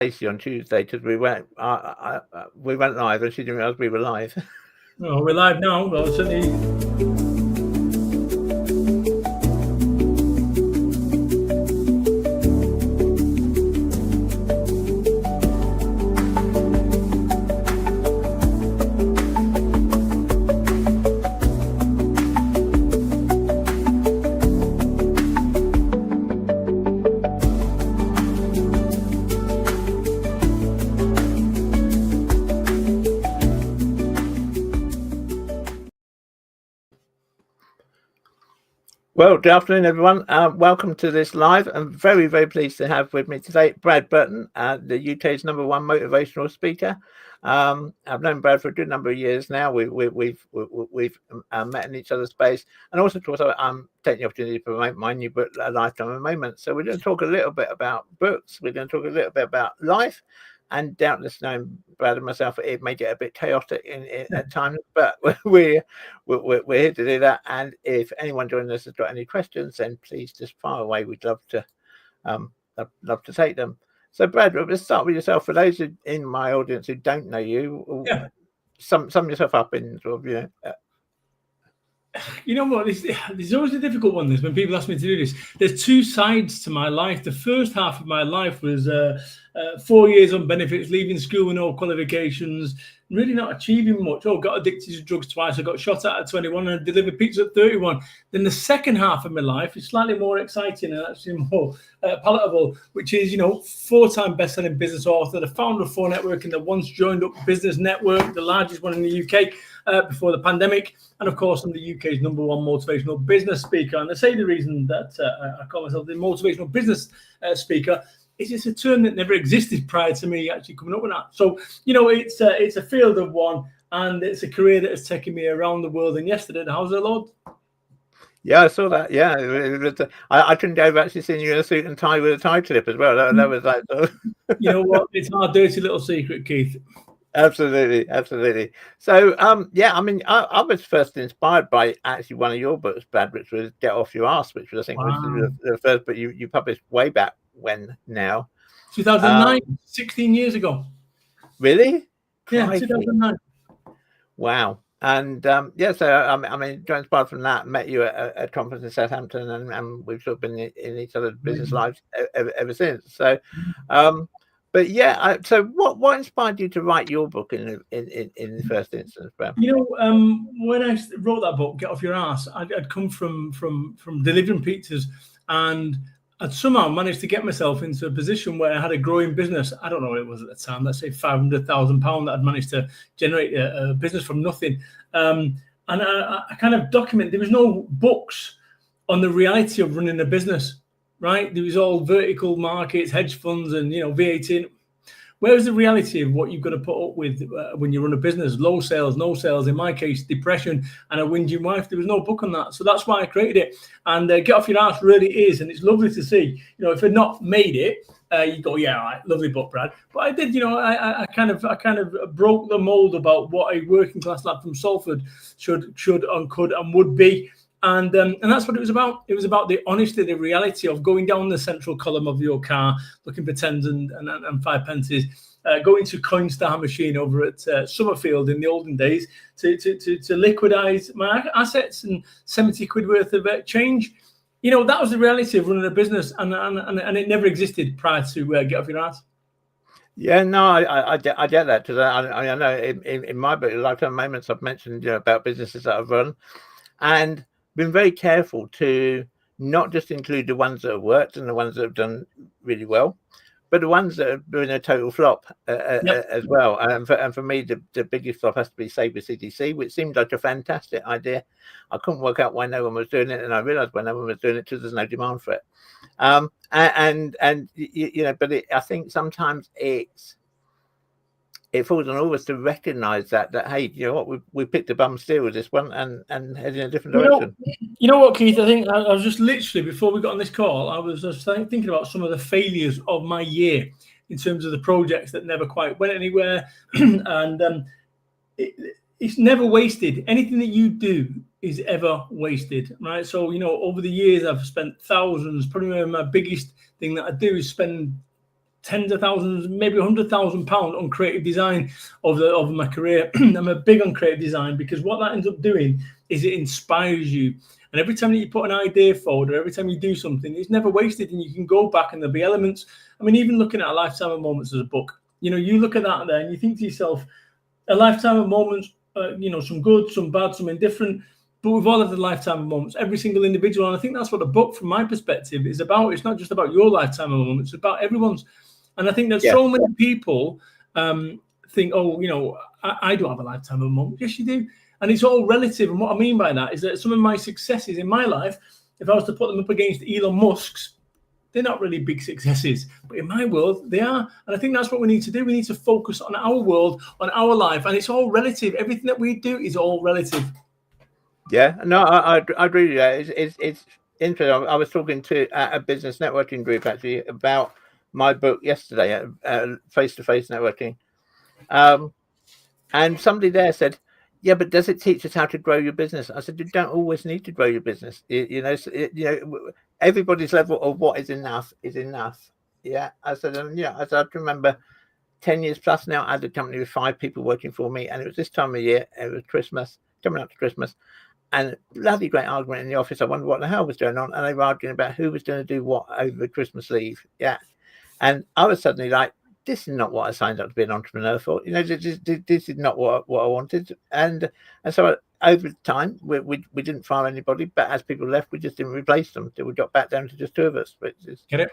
Stacey on Tuesday because we went live and she didn't realise we were live. Oh, we're live now. Well, certainly. Well, good afternoon, everyone. Welcome to this live. I'm very, very pleased to have with me today Brad Burton, the UK's #1 motivational speaker. I've known Brad for a good number of years now. We've met in each other's space, and also, of course, I'm taking the opportunity to promote my new book, A Lifetime of Moments. So we're going to talk a little bit about books. We're going to talk a little bit about life. And doubtless, knowing Brad and myself, it may get a bit chaotic at times, but we're here to do that. And if anyone joining us has got any questions, then please just fire away. We'd love to take them. So, Brad, let's start with yourself. For those in my audience who don't know you, sum yourself up in sort of, You know what? This is always a difficult one. This when people ask me to do this. There's two sides to my life. The first half of my life was 4 years on benefits, leaving school with no qualifications, really not achieving much. Got addicted to drugs twice. I got shot at 21 and delivered pizza at 31. Then the second half of my life is slightly more exciting and actually more palatable, which is, 4-time best-selling business author, the founder of 4 Network and the once joined up business network, the largest one in the UK before the pandemic. And of course, I'm the UK's #1 motivational business speaker. And I say the reason that I call myself the motivational business speaker is it's a term that never existed prior to me actually coming up with that. So, it's a field of one, and it's a career that has taken me around the world. And yesterday, the House of the Lord. Yeah, I saw that. Yeah, I couldn't go back to seeing you in a suit and tie with a tie clip as well. That was like, you know what? It's our dirty little secret, Keith. Absolutely. So, I was first inspired by actually one of your books, Brad, which was Get Off Your Ass, which was, I think, was the first book you published way back when now. 2009, 16 years ago. Really? Yeah, 2009. Wow. And so got inspired from that. Met you at a conference in Southampton, and we've sort of been in each other's business lives ever since. So, but yeah, so what inspired you to write your book in the first instance, Brad? When I wrote that book, Get Off Your Ass, I'd come from delivering pizzas, and I'd somehow managed to get myself into a position where I had a growing business. I don't know what it was at the time. Let's say £500,000 that I'd managed to generate a business from nothing. And I kind of documented. There was no books on the reality of running a business. Right, there was all vertical markets, hedge funds, and VAT. Where's the reality of what you've got to put up with when you run a business? Low sales, no sales. In my case, depression and a whinging wife. There was no book on that, so that's why I created it. And Get Off Your Ass really is, and it's lovely to see. If I'd not made it, you go, yeah, all right, lovely book, Brad. But I did. I kind of broke the mold about what a working class lad from Salford should and could and would be. And that's what it was about. It was about the honesty, the reality of going down the central column of your car, looking for tens and 5 pences, going to Coinstar machine over at Summerfield in the olden days to liquidise my assets and 70 quid worth of change. That was the reality of running a business, and it never existed prior to Get Off Your Ass. Yeah, no, I get that, because I know in my book, Lifetime Moments, I've mentioned about businesses that I've run, and been very careful to not just include the ones that have worked and the ones that have done really well, but the ones that have been a total flop as well. And for me, the biggest flop has to be Save with CDC, which seemed like a fantastic idea. I couldn't work out why no one was doing it, and I realised why no one was doing it because there's no demand for it. But I think sometimes it falls on all of us to recognise that hey, you know what, we picked a bum steer with this one and head in a different direction. You know what, Keith? I think I was just literally, before we got on this call, I was just thinking about some of the failures of my year in terms of the projects that never quite went anywhere, and it's never wasted. Anything that you do is ever wasted, right? So over the years, I've spent thousands. Probably my biggest thing that I do is spend tens of thousands, maybe £100,000 on creative design over my career. I'm a big on creative design, because what that ends up doing is it inspires you. And every time that you put an idea forward, or every time you do something, it's never wasted, and you can go back and there'll be elements. I mean, even looking at A Lifetime of Moments as a book, you look at that there and you think to yourself, a lifetime of moments, some good, some bad, some indifferent, but we've all had a lifetime of moments, every single individual. And I think that's what the book, from my perspective, is about. It's not just about your lifetime of moments, it's about everyone's. And I think that so many people think, I don't have a lifetime of moments. Yes, you do. And it's all relative. And what I mean by that is that some of my successes in my life, if I was to put them up against Elon Musk's, they're not really big successes. But in my world, they are. And I think that's what we need to do. We need to focus on our world, on our life. And it's all relative. Everything that we do is all relative. Yeah, no, I agree with that. It's interesting. I was talking to a business networking group, actually, about my book yesterday, face-to-face networking. And somebody there said, yeah, but does it teach us how to grow your business? I said, you don't always need to grow your business. Everybody's level of what is enough is enough. Yeah. I said, I can remember 10 years plus now, I had a company with 5 people working for me. And it was this time of year, it was Christmas, coming up to Christmas. And bloody great argument in the office. I wondered what the hell was going on. And they were arguing about who was going to do what over Christmas leave. Yeah. And I was suddenly like, this is not what I signed up to be an entrepreneur for. This is not what I wanted. And so over time, we didn't fire anybody. But as people left, we just didn't replace them till we got back down to just 2 of us. Get it?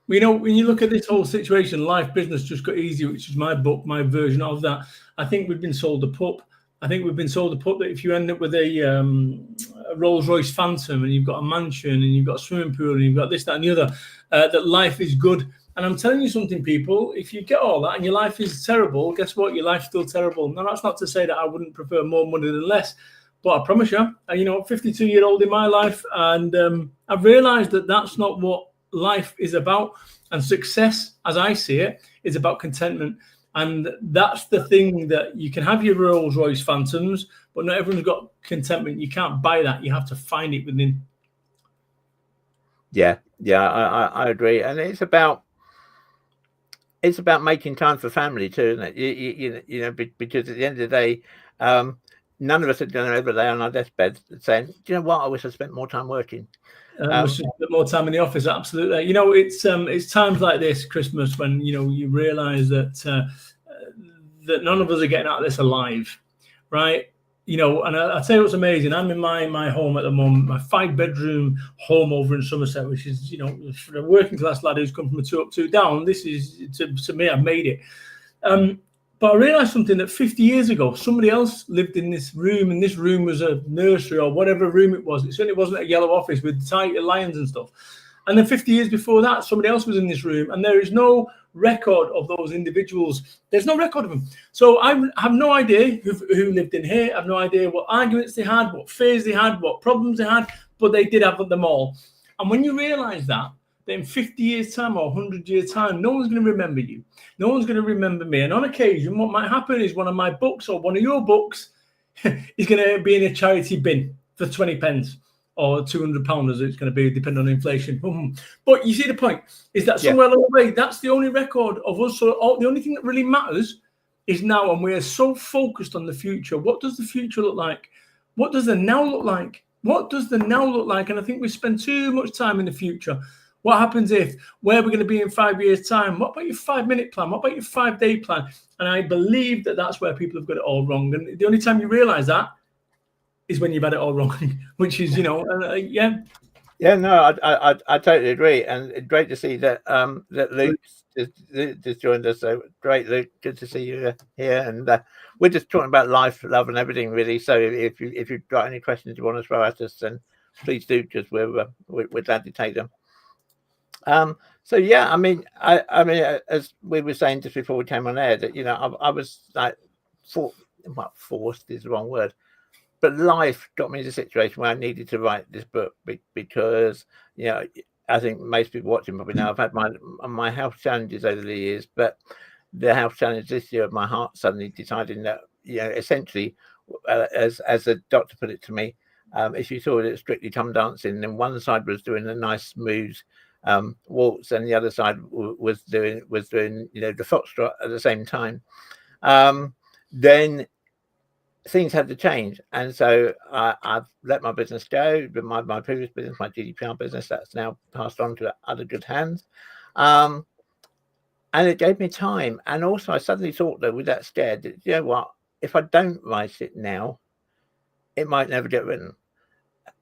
When you look at this whole situation, Life Business Just Got Easier, which is my book, my version of that, I think we've been sold a pup. I think we've been sold a pup that if you end up with a Rolls-Royce Phantom, and you've got a mansion, and you've got a swimming pool, and you've got this, that, and the other, that life is good. And I'm telling you something, people, if you get all that and your life is terrible, guess what? Your life's still terrible. Now, that's not to say that I wouldn't prefer more money than less, but I promise you, 52-year-old in my life, and I've realized that that's not what life is about. And success, as I see it, is about contentment. And that's the thing, that you can have your Rolls Royce Phantoms, but not everyone's got contentment. You can't buy that. You have to find it within. Yeah, I agree. And it's about making time for family too, isn't it? Because at the end of the day, none of us are going to ever lay on our deathbed saying, do you know what? I wish I spent more time working. Wish I spent more time in the office. Absolutely. It's times like this, Christmas, when you realise that that none of us are getting out of this alive, right? And I'll tell you what's amazing. I'm in my home at the moment, my 5-bedroom home over in Somerset, which is, for a working class lad who's come from a 2 up, 2 down. This is, to me, I've made it. But I realised something, that 50 years ago, somebody else lived in this room, and this room was a nursery or whatever room it was. It certainly wasn't a yellow office with tiger lions and stuff. And then 50 years before that, somebody else was in this room, and there is no record of those individuals. There's no record of them. So I have no idea who lived in here. I have no idea what arguments they had, what fears they had, what problems they had, but they did have them all. And when you realise that in 50 years' time or 100 years' time, no one's going to remember you. No one's going to remember me. And on occasion, what might happen is one of my books or one of your books is going to be in a charity bin for 20 pence. Or £200 as it's going to be, depending on inflation. But you see the point is that somewhere along the way, that's the only record of us. So the only thing that really matters is now, and we are so focused on the future. What does the future look like? What does the now look like? What does the now look like? And I think we spend too much time in the future. What happens if, where we're going to be in 5 years' time? What about your 5-minute plan? What about your 5-day plan? And I believe that that's where people have got it all wrong. And the only time you realize that is when you've had it all wrong, which is, no, I totally agree, and great to see that that Luke just joined us. So great, Luke, good to see you here, and we're just talking about life, love, and everything really. So if you've got any questions you want to throw at us, then please do, because we're glad to take them. So yeah, I mean, as we were saying just before we came on air, that I was like forced is the wrong word. But life got me in a situation where I needed to write this book because, I think most people watching probably know I've had my health challenges over the years, but the health challenge this year of my heart suddenly deciding that, essentially, as the doctor put it to me, if you saw it strictly come dancing, then one side was doing a nice smooth waltz, and the other side was doing the foxtrot at the same time. Then things had to change, and so I've let my business go. My previous business, my GDPR business, that's now passed on to other good hands, and it gave me time. And also, I suddenly thought, though, with that scared, that, you know what? If I don't write it now, it might never get written.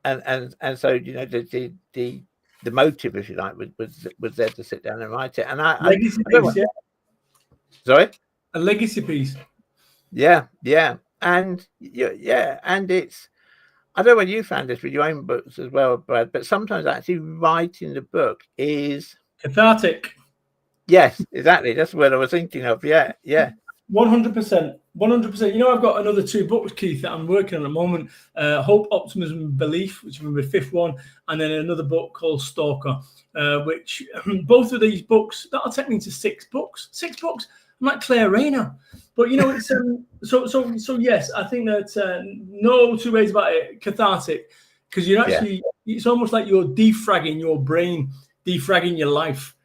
And so the motive, if you like, was there to sit down and write it. And legacy piece, yeah. Sorry, a legacy piece. Yeah, and and it's. I don't know when you found this with your own books as well, Brad, but sometimes actually writing the book is cathartic. Yes, exactly. That's what I was thinking of. Yeah. 100%. You know, I've got another 2 books, Keith, that I'm working on at the moment. Hope, Optimism, Belief, which is my 5th one, and then another book called Stalker, which both of these books, that'll take me to 6 books. 6 books. I'm like Claire Rayner. But, you know, it's so yes, I think that no 2 ways about it, cathartic, because you're actually, it's almost like you're defragging your brain, defragging your life.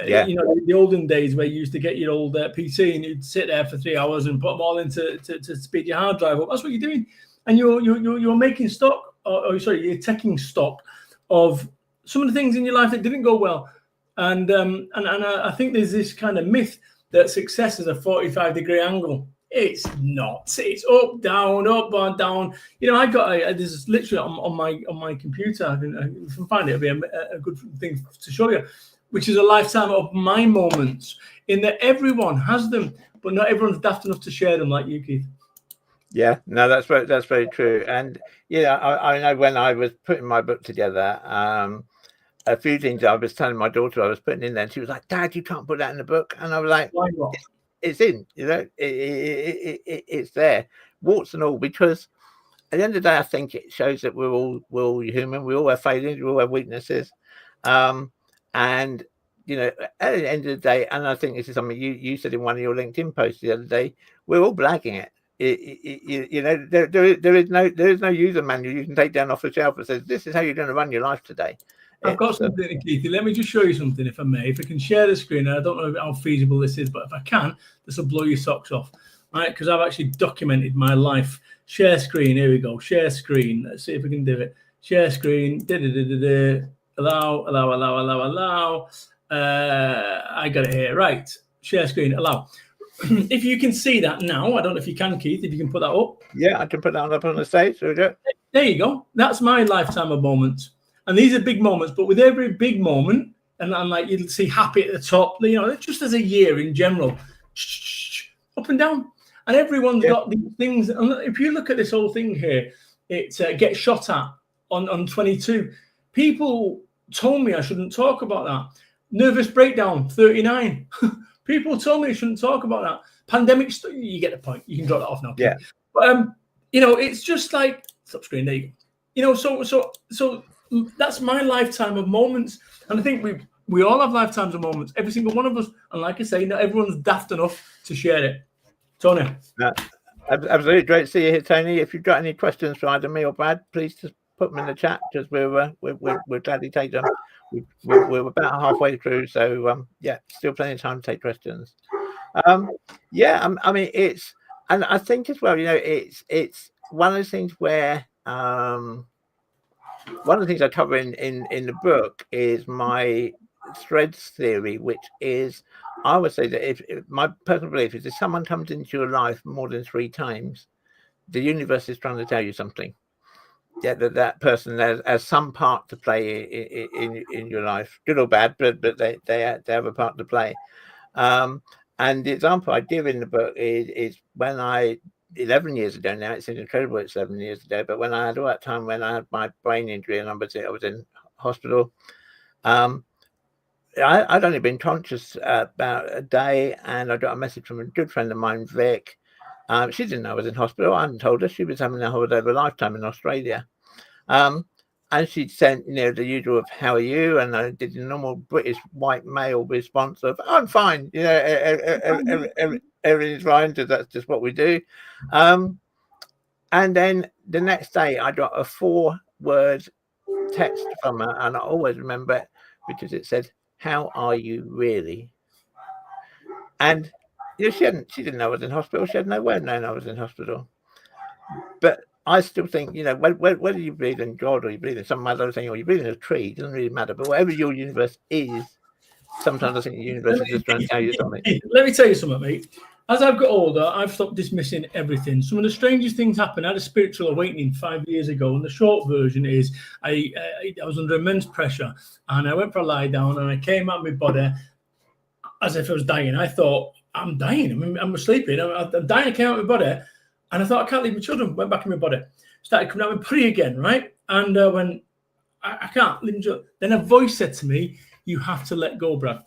You know, the olden days where you used to get your old PC and you'd sit there for 3 hours and put them all into to speed your hard drive up. That's what you're doing, and you're making stock, you're taking stock of some of the things in your life that didn't go well, and I think there's this kind of myth that success is a 45-degree angle. It's not. It's up, down, down. You know, I got this is literally on my computer. I can find it. It'll be a good thing to show you. Which is a lifetime of my moments, in that everyone has them, but not everyone's daft enough to share them like you, Keith. Yeah, no, that's very true. And I know when I was putting my book together, a few things I was telling my daughter I was putting in there, and she was like, "Dad, you can't put that in the book." And I was like, "Why not? It's in, you know, it's there, warts and all, because at the end of the day, I think it shows that we're all human. We all have failures, we all have weaknesses. And, you know, at the end of the day, and I think this is something you said in one of your LinkedIn posts the other day, we're all blagging it. You know, there is no user manual you can take down off the shelf that says this is how you're going to run your life today. I've got something, Keith. Let me just show you something, if I may. If I can share the screen, I don't know how feasible this is, but if I can, this will blow your socks off, right? Because I've actually documented my life. Share screen. Here we go. Share screen. Let's see if we can do it. Share screen. Allow. I got it here. Right. Share screen. Allow. If you can see that now, I don't know if you can, Keith, if you can put that up. Yeah, I can put that up on the stage. So there you go. That's my lifetime of moments. And these are big moments, but with every big moment, and like you'll see happy at the top, you know, just as a year in general, up and down. And everyone's got these things. And if you look at this whole thing here, it gets shot at on 22. People told me I shouldn't talk about that. Nervous breakdown, 39. People told me I shouldn't talk about that. Pandemic, you get the point. You can drop that off now. Yeah. But, you know, it's just like, stop screen, there you go. You know, so that's my lifetime of moments. And I think we all have lifetimes of moments, every single one of us. And like I say, not everyone's daft enough to share it. Tony. Absolutely great to see you here, Tony. If you've got any questions for either me or Brad, please just put them in the chat, because we'll gladly take them. We're about halfway through, so still plenty of time to take questions. I mean, it's, and I think as well, you know, it's one of those things where one of the things I cover in the book is my threads theory, which is, I would say that if my personal belief is if someone comes into your life more than 3 times, the universe is trying to tell you something. Yeah, that person has some part to play in your life, good or bad, but they have a part to play. And the example I give in the book is when 11 years ago now, it seems incredible it's 11 years ago, but when I had all that time when I had my brain injury and I was in hospital, I'd only been conscious about a day, and I got a message from a good friend of mine, Vic. She didn't know I was in hospital. I hadn't told her. She was having a holiday of a lifetime in Australia. And she sent, you know, the usual of "How are you?" And I did the normal British white male response of "I'm fine." You know, everything's fine, because that's just what we do. And then the next day, I got a 4-word text from her, and I always remember it, because it said, "How are you really?" And she didn't know I was in hospital. She had no way of knowing I was in hospital. But I still think, whether you believe in God or you believe in some other thing or you believe in a tree, it doesn't really matter. But whatever your universe is, sometimes I think the universe is just trying to tell you something. Let me tell you something, mate. As I've got older, I've stopped dismissing everything. Some of the strangest things happened. I had a spiritual awakening 5 years ago, and the short version is I was under immense pressure, and I went for a lie down, and I came out of my body as if I was dying. I thought, I'm dying. I'm sleeping. I'm dying. I came out of my body, and I thought, I can't leave my children. Went back in my body. Started coming out of my body again, right? And when I can't leave my children, then a voice said to me, "You have to let go, Brad."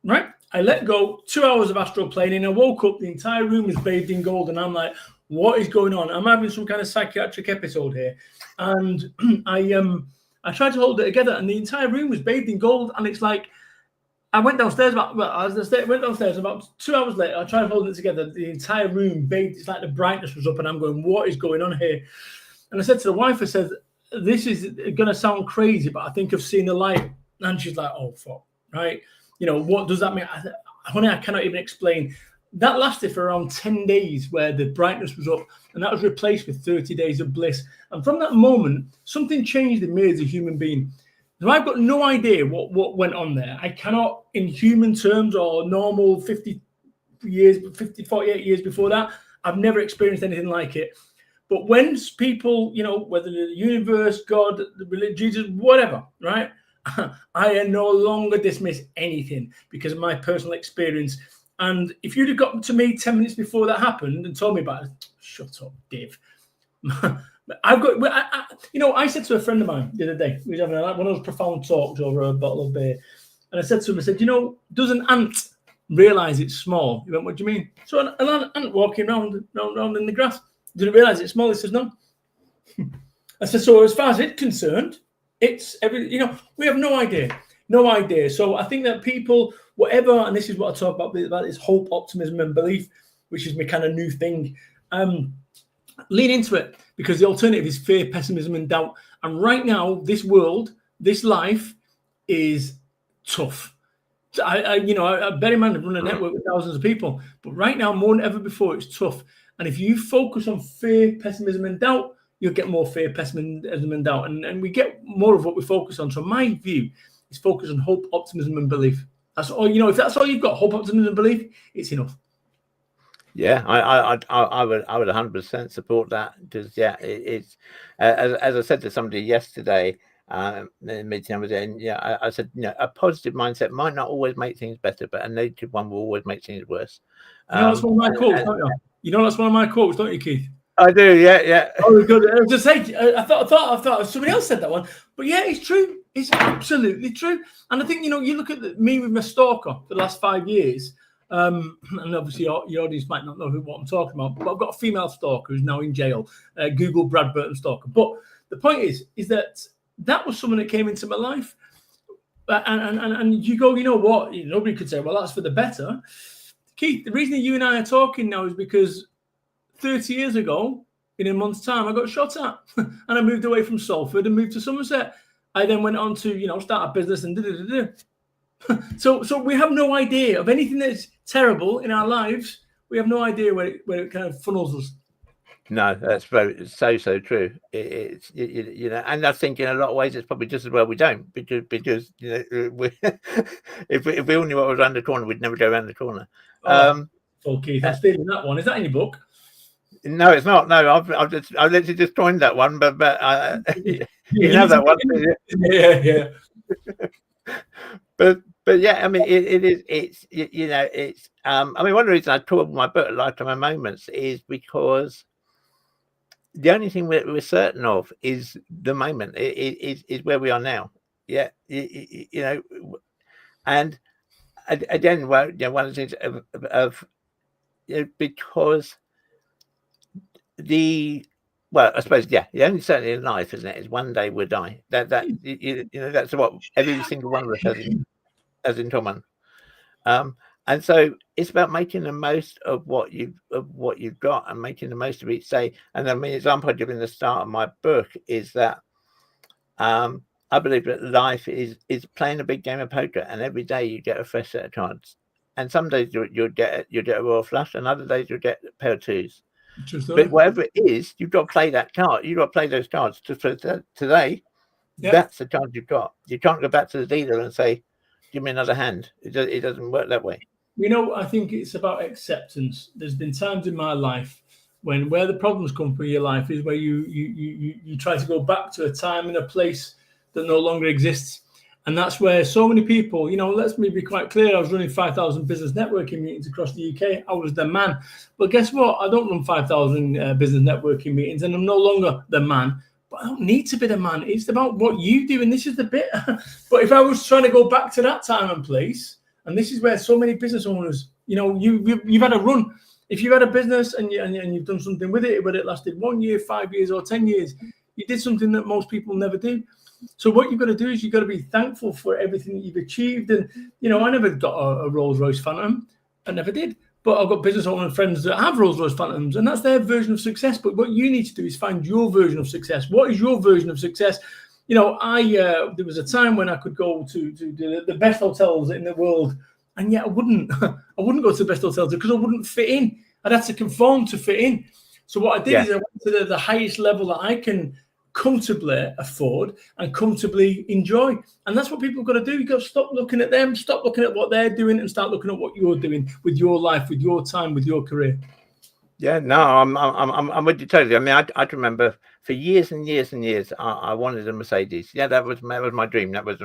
Right? I let go. 2 hours of astral planing. I woke up. The entire room was bathed in gold, and I'm like, "What is going on? I'm having some kind of psychiatric episode here." And I tried to hold it together, and the entire room was bathed in gold. And it's like, I went downstairs went downstairs about 2 hours later. I tried holding it together. The entire room bathed. It's like the brightness was up, and I'm going, "What is going on here?" And I said to the wife, I said, "This is going to sound crazy, but I think I've seen the light." And she's like, "Oh fuck, right? What does that mean?" Honey, I cannot even explain. That lasted for around 10 days where the brightness was up, and that was replaced with 30 days of bliss. And from that moment, something changed in me as a human being. Now, I've got no idea what went on there. I cannot, in human terms or normal 48 years before that, I've never experienced anything like it. But when people, whether the universe, God, the religion, Jesus, whatever, right? I no longer dismiss anything because of my personal experience. And if you'd have gotten to me 10 minutes before that happened and told me about it, shut up, Dave. I said to a friend of mine the other day, we was having one of those profound talks over a bottle of beer. And I said to him, does an ant realize it's small? He went, "What do you mean?" So an ant walking around in the grass, didn't realize it's small. He says, "No." I said, "So as far as it's concerned, it's we have no idea. So I think that people, whatever, and this is what I talk about this hope, optimism, and belief, which is my kind of new thing. Lean into it, because the alternative is fear, pessimism, and doubt. And right now, this world, this life, is tough. So I bear in mind, I've run a network with thousands of people, but right now, more than ever before, it's tough. And if you focus on fear, pessimism, and doubt, you'll get more fear, pessimism, and doubt. And we get more of what we focus on. So my view is focus on hope, optimism, and belief. That's all. If that's all you've got, hope, optimism, and belief, it's enough. Yeah, I would 100% support that, because it's as I said to somebody yesterday in the meeting I was in. I said, a positive mindset might not always make things better, but a negative one will always make things worse. That's one of my quotes, don't you? That's one of my quotes, don't you, Keith? I do, yeah. Oh, good. I was just saying, I thought somebody else said that one, but yeah, it's true. It's absolutely true. And I think, you look at me with my stalker for the last 5 years, and obviously your audience might not know what I'm talking about, but I've got a female stalker who's now in jail. Google Brad Burton stalker. But the point is that was someone that came into my life, and you go, you know what? Nobody could say, well, that's for the better. Keith, the reason that you and I are talking now is because 30 years ago, in a month's time, I got shot at, and I moved away from Salford and moved to Somerset. I then went on to, start a business and So we have no idea of anything that's terrible in our lives. We have no idea where it kind of funnels us. No, that's so true. It's and I think in a lot of ways it's probably just as well we don't, because if we all knew what was around the corner, we'd never go around the corner. Keith, I'm stealing that one. Is that in your book? No, it's not. No, I've literally just coined that one, but you know that one. Yeah. But yeah, I mean, it's I mean, one of the reasons I talk about my book, Lifetime of Moments, is because the only thing we're certain of is the moment. Is where we are now. Yeah, and again, one of the things of because I suppose, the only certainty in life, isn't it, is one day we'll die. That's what every single one of us has in common. And so it's about making the most of what you've got, and making the most of each day. And I mean, the example I give in the start of my book is that I I believe that life is playing a big game of poker, and every day you get a fresh set of cards. And some days you'll get a royal flush, and other days you'll get a pair of twos. But whatever it is, you've got to play that card. You've got to play those cards today. Yep. That's the chance you've got. You can't go back to the dealer and say, "Give me another hand." It doesn't work that way. I think it's about acceptance. There's been times in my life where the problems come from your life is where you try to go back to a time and a place that no longer exists. And that's where so many people, let's me be quite clear. I was running 5,000 business networking meetings across the UK. I was the man. But guess what? I don't run 5,000 business networking meetings, and I'm no longer the man. But I don't need to be the man. It's about what you do. And this is the bit. But if I was trying to go back to that time and place, and this is where so many business owners, you've had a run. If you've had a business and you've done something with it, whether it lasted 1 year, 5 years, or 10 years, you did something that most people never do. So what you've got to do is you've got to be thankful for everything that you've achieved. And, I never got a Rolls Royce Phantom. I never did. But I've got business owner friends that have Rolls Royce Phantoms, and that's their version of success. But what you need to do is find your version of success. What is your version of success? There was a time when I could go to the best hotels in the world, and yet I wouldn't go to the best hotels because I wouldn't fit in. I'd have to conform to fit in. So what I did is I went to the highest level that I can comfortably afford and comfortably enjoy. And that's what people have got to do. You've got to stop looking at them, stop looking at what they're doing, and start looking at what you're doing with your life, with your time, with your career. Yeah, no, I'm with you totally. I mean, I can remember for years and years and years, I wanted a Mercedes. Yeah, that was my dream. That was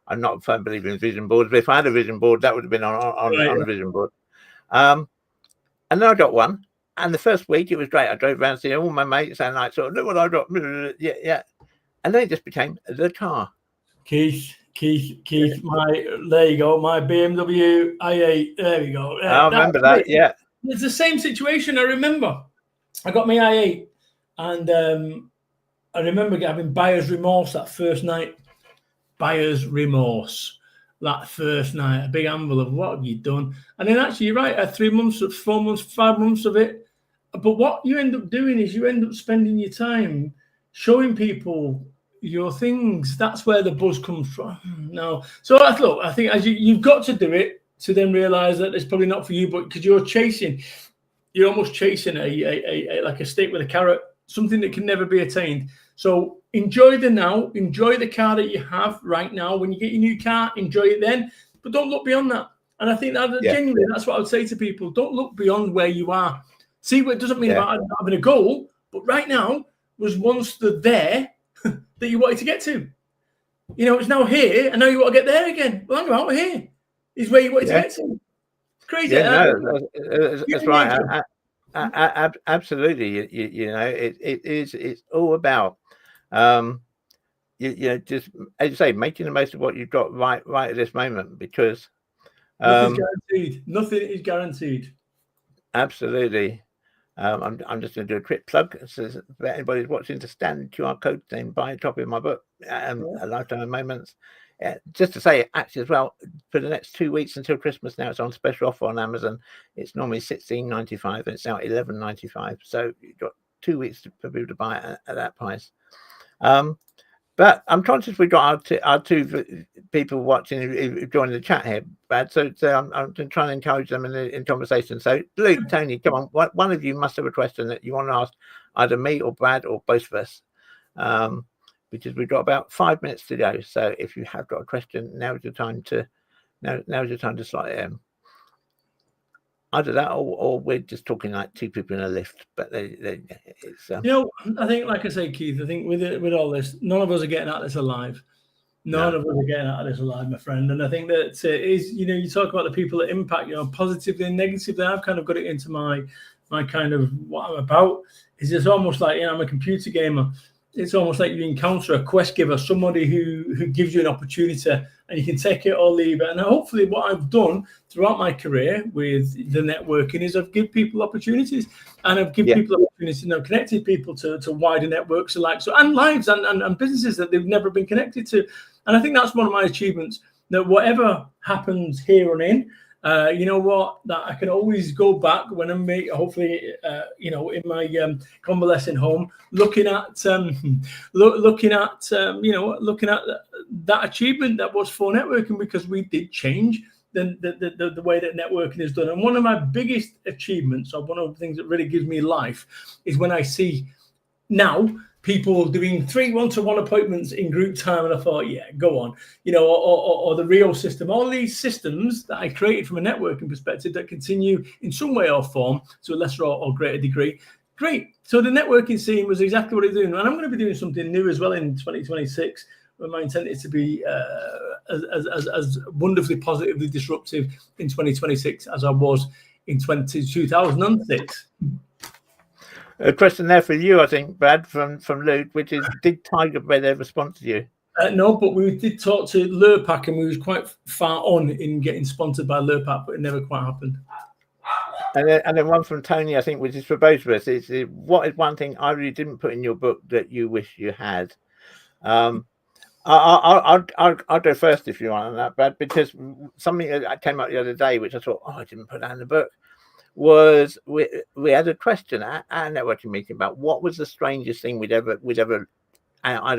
I'm not a firm believer in vision boards, but if I had a vision board, that would have been on a vision board. And then I got one. And the first week it was great. I drove around seeing all my mates and I sort of look what I got. Yeah. And then it just became the car. Keith, there you go. My BMW i8. There we go. I remember that. Yeah. It's the same situation. I remember I got my i8 and I remember having buyer's remorse that first night. Buyer's remorse. That first night, a big anvil of what have you done? And then actually, you're right, 3 months, 4 months, 5 months of it. But what you end up doing is you end up spending your time showing people your things. That's where the buzz comes from. No. So I think as you've got to do it to then realize that it's probably not for you, but because you're almost chasing a like a stick with a carrot, something that can never be attained. So enjoy the now, enjoy the car that you have right now. When you get your new car, enjoy it then, but don't look beyond that. And I think that genuinely, that's what I would say to people. Don't look beyond where you are. See, what it doesn't mean about having a goal, but right now was once there that you wanted to get to. It's now here, and now you want to get there again. Well, hang on, we're here. Is where you wanted to get to. It's crazy. Yeah, that's right. Absolutely. It's all about just as you say, making the most of what you've got right at this moment, because nothing's guaranteed. Nothing is guaranteed. Absolutely. I'm just going to do a quick plug. So if anybody's watching, to scan QR code, then buy a copy of my book, A Lifetime of Moments. Just to say, actually, as well, for the next 2 weeks until Christmas, now it's on special offer on Amazon. It's normally $16.95 and it's now $11.95. So you've got 2 weeks for people to buy it at that price. But I'm conscious we've got our two people watching who joined the chat here, Brad. So I'm trying to encourage them in conversation. So Luke, Tony, come on. One of you must have a question that you want to ask either me or Brad or both of us. Because we've got about 5 minutes to go. So if you have got a question, now's your time to slot it in. Either that or we're just talking like two people in a lift. But it's I think, like I say, Keith, I think with all this, none of us are getting out of this alive. None of us are getting out of this alive, my friend. And I think that it is, you talk about the people that impact, positively and negatively. I've kind of got it into my kind of what I'm about. Is it's almost like, I'm a computer gamer. It's almost like you encounter a quest giver, somebody who gives you an opportunity and you can take it or leave it. And hopefully what I've done throughout my career with the networking is I've given people opportunities, and I've given people opportunities, connected people to wider networks and lives and businesses that they've never been connected to. And I think that's one of my achievements, that whatever happens here and in, You know what? That I can always go back when I'm hopefully, in my convalescent home, looking at that achievement that was for networking, because we did change the way that networking is done. And one of my biggest achievements, or one of the things that really gives me life, is when I see now people doing 3 one-to-one appointments in group time, and I thought, yeah, go on, or the Rio system, all these systems that I created from a networking perspective that continue in some way or form to a lesser or greater degree. Great. So the networking scene was exactly what it's doing, and I'm going to be doing something new as well in 2026. Where my intent is to be as wonderfully positively disruptive in 2026 as I was in 2006. A question there for you, I think, Brad, from Luke, which is, did Tiger Bread ever sponsor you? No, but we did talk to Lurpak, and we was quite far on in getting sponsored by Lurpak, but it never quite happened. And then one from Tony, I think, which is for both of us, is what is one thing I really didn't put in your book that you wish you had? I'll go first if you want on that, Brad, because something that came up the other day, which I thought, I didn't put that in the book, was we had a question at a networking meeting about what was the strangest thing we'd ever either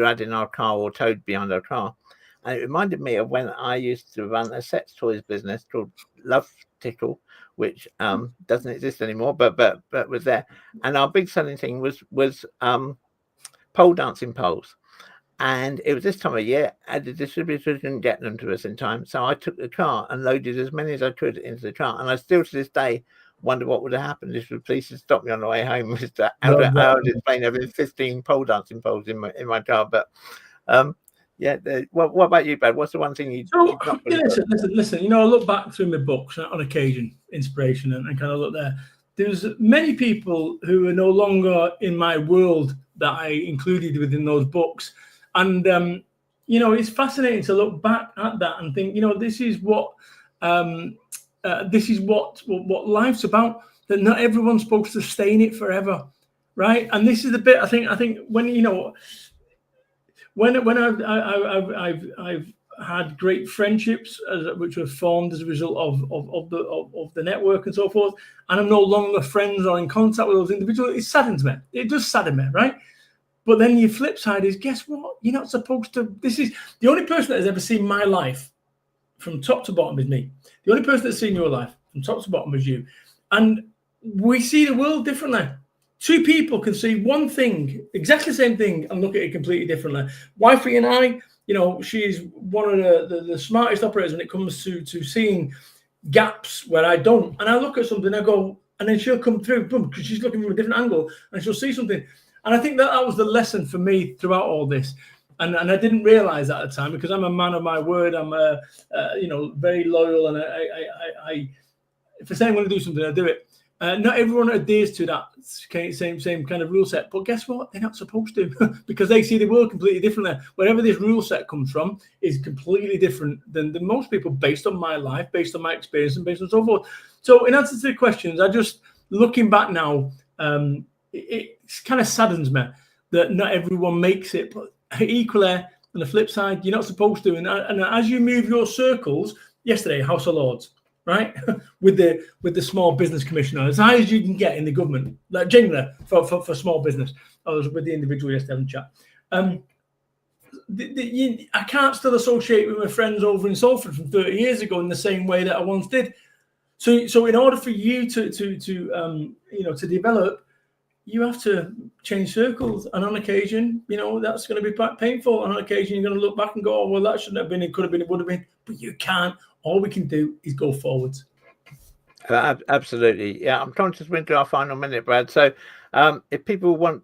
had in our car or towed behind our car. And it reminded me of when I used to run a sex toys business called Love Tickle, which doesn't exist anymore, but was there. And our big selling thing was pole dancing poles. And it was this time of year, and the distributor didn't get them to us in time. So I took the car and loaded as many as I could into the car. And I still to this day wonder what would have happened if the police had stopped me on the way home. Was that I would explain having 15 pole dancing poles in my car. But what about you, Brad? What's the one thing you? So, listen. I look back through my books on occasion, inspiration, and kind of look there. There's many people who are no longer in my world that I included within those books. And, it's fascinating to look back at that and think, this is what life's about, that not everyone's supposed to stay in it forever. Right. And this is the bit I think when, when I've had great friendships which were formed as a result of the network and so forth, and I'm no longer friends or in contact with those individuals, it saddens me. It does sadden me. Right. But then your flip side is, guess what? You're not supposed to. This is the only person that has ever seen my life from top to bottom is me. The only person that's seen your life from top to bottom is you. And we see the world differently. Two people can see one thing, exactly the same thing, and look at it completely differently. Wifey and I, she's one of the smartest operators when it comes to seeing gaps where I don't. And I look at something, I go, and then she'll come through, boom, because she's looking from a different angle, and she'll see something. And I think that was the lesson for me throughout all this. And I didn't realize that at the time, because I'm a man of my word. I'm very loyal, and I if I say I'm going to do something, I do it. Not everyone adheres to that same kind of rule set, but guess what? They're not supposed to, because they see the world completely differently. Wherever this rule set comes from is completely different than most people, based on my life, based on my experience, and based on so forth. So in answer to the questions, I just, looking back now, it kind of saddens me that not everyone makes it, but equally, on the flip side, you're not supposed to. And as you move your circles, yesterday, House of Lords, right, with the Small Business Commissioner, as high as you can get in the government, like genuinely for small business. I was with the individual yesterday in chat. I can't still associate with my friends over in Salford from 30 years ago in the same way that I once did. So in order for you to develop, you have to change circles, and on occasion, that's going to be quite painful. And on occasion, you're going to look back and go, "Oh, well, that shouldn't have been. It could have been. It would have been." But you can't. All we can do is go forwards. Absolutely, yeah. I'm conscious we're into our final minute, Brad. So, if people want,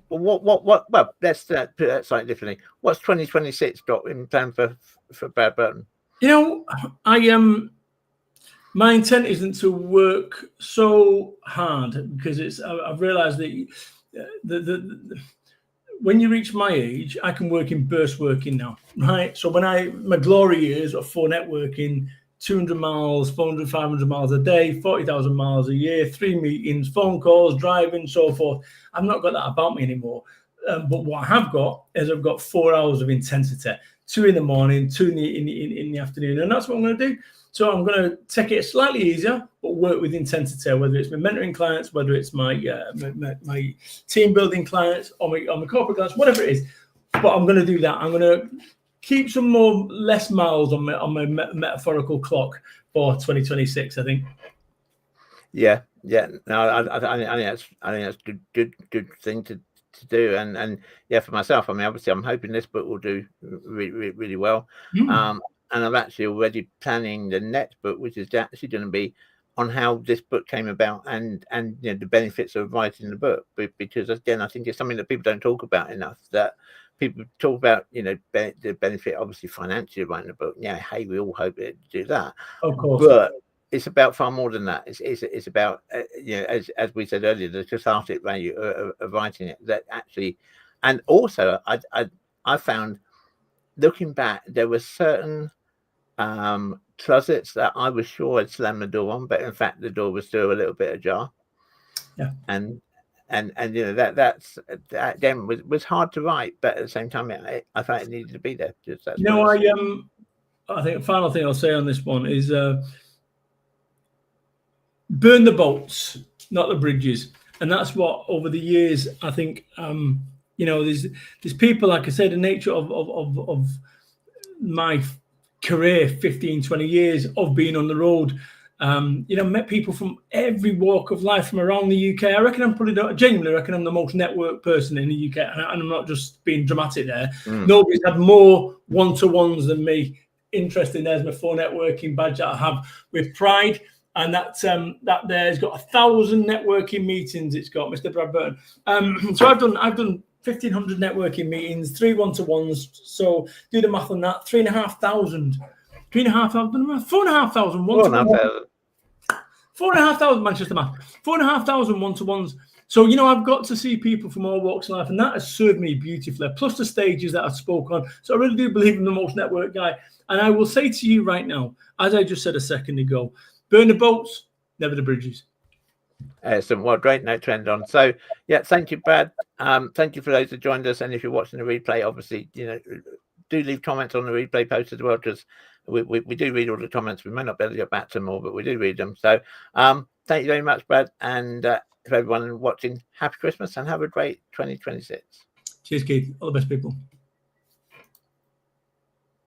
well, let's put that slightly differently. What's 2026 got in plan for Brad Burton? My intent isn't to work so hard, because I've realised that when you reach my age, I can work in burst working now, right? So my glory years are for networking, 200 miles, 400, 500 miles a day, 40,000 miles a year, 3 meetings, phone calls, driving, so forth. I've not got that about me anymore. But what I have got is I've got 4 hours of intensity, 2 in the morning, 2 in the afternoon, and that's what I'm going to do. So I'm going to take it slightly easier, but work with intensity, whether it's my mentoring clients, whether it's my team building clients, or my corporate clients, whatever it is. But I'm going to do that. I'm going to keep some less miles on my metaphorical clock for 2026, I think. Yeah. No, I think that's good thing to do, and yeah, for myself, I mean, obviously, I'm hoping this book will do really well. And I'm actually already planning the next book, which is actually going to be on how this book came about and you know, the benefits of writing the book, because again, I think it's something that people don't talk about enough. That people talk about, you know, the benefit, obviously financially, of writing a book. Yeah, hey, we all hope to do that, of course, but it's about far more than that. It's about you know, as we said earlier, the cathartic value of writing it. That actually, and also I found, looking back, there were certain closets that I was sure I'd slammed the door on, but in fact the door was still a little bit ajar. Yeah, and you know, that again was hard to write, but at the same time I felt it needed to be there. Just you know, I think the final thing I'll say on this one is burn the boats, not the bridges. And that's what, over the years, I think, you know, there's people, like I said, the nature of my career, 15, 20 years of being on the road, you know, met people from every walk of life from around the UK. I reckon I genuinely reckon I'm the most networked person in the UK. And I'm not just being dramatic there. Nobody's had more one-to-ones than me. Interesting, there's my full networking badge that I have with pride. And that there's got 1,000 networking meetings. It's got Mr. Brad Burton. So I've done 1,500 networking meetings, 3 one-to-ones. So do the math on that. 3,500. 4,500 one-to-ones. 4,500 Manchester math. 4,500 one-to-ones. So, you know, I've got to see people from all walks of life, and that has served me beautifully. Plus the stages that I spoke on. So I really do believe I'm the most networked guy. And I will say to you right now, as I just said a second ago, burn the boats, never the bridges. Excellent. Well, great note to end on. So, yeah, thank you, Brad. Thank you for those who joined us. And if you're watching the replay, obviously, you know, do leave comments on the replay post as well, because we do read all the comments. We may not be able to get back to them all, but we do read them. So, thank you very much, Brad. And for everyone watching, happy Christmas and have a great 2026. Cheers, Keith. All the best, people.